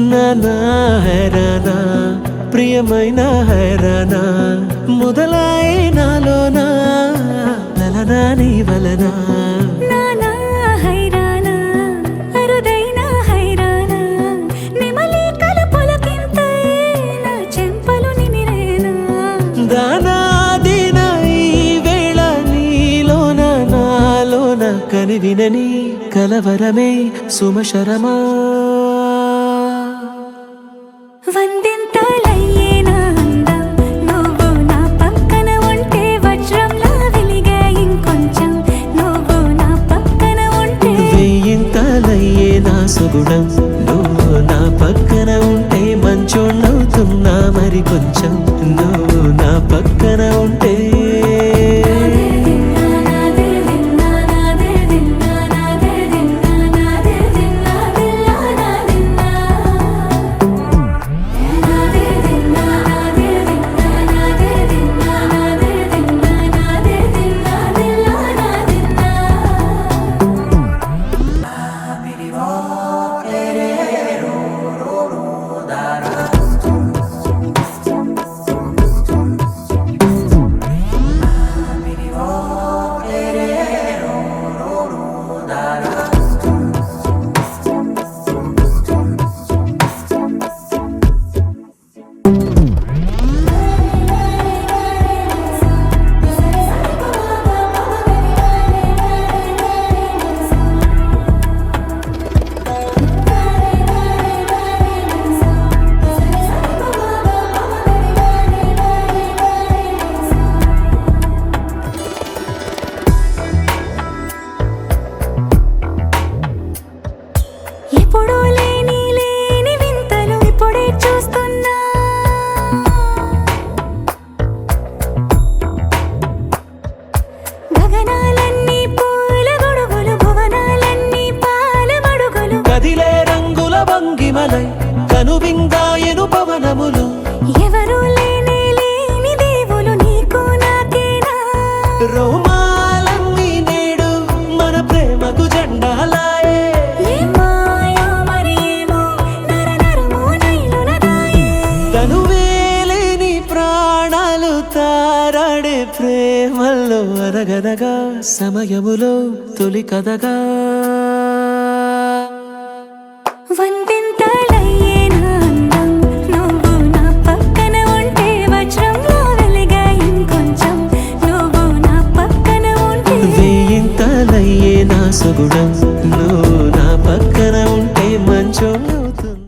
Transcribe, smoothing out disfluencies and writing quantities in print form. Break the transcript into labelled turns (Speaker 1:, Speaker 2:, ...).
Speaker 1: నానా హైరానా ప్రియమైన హైరానా మొదలై నాలోనా లలనా నీ వలనా
Speaker 2: నానా హైరానా అరుదైన హైరానా నెమలి కలుపులకింతై నా చెంపలు నిమిరేనా
Speaker 1: దానాదిన ఈ వేళ నీలోన నాలోన కనివినని కలవరమే సుమశరమా
Speaker 2: వందింతలయ్యేనా అందం నువ్వు నా పక్కన ఉంటే వజ్రంలా వెలిగే ఇంకొంచెం నువ్వు నా పక్కన ఉంటే
Speaker 1: వెయ్యింతలయ్యే నా సుగుణం నువ్వు నా పక్కన ఉంటే మంచోణ్ణవుతున్నా మరి కొంచెం నువ్వు నా పక్కన ఉంటే
Speaker 2: ఎప్పుడూ లేని వింతలు ఇప్పుడే చూస్తున్నా గగనాలన్నీ పూల గొడుగులు భువనాలన్నీ పాల మడుగులు
Speaker 1: కదిలే రంగుల భంగిమలై కనువిందాయను పవనములు
Speaker 2: ఎవరూ లేని దేవులు నీకు నాకేనా
Speaker 1: రోమాలన్నీ నేడు మన ప్రేమకు జెండాలాయే
Speaker 2: ఏమాయో మరి ఏమో నరనరమో నైలునదాయే
Speaker 1: తనువేలేని ప్రాణాలు తారాడే ప్రేమల్లో అనగనగా సమయములో తొలి కథగా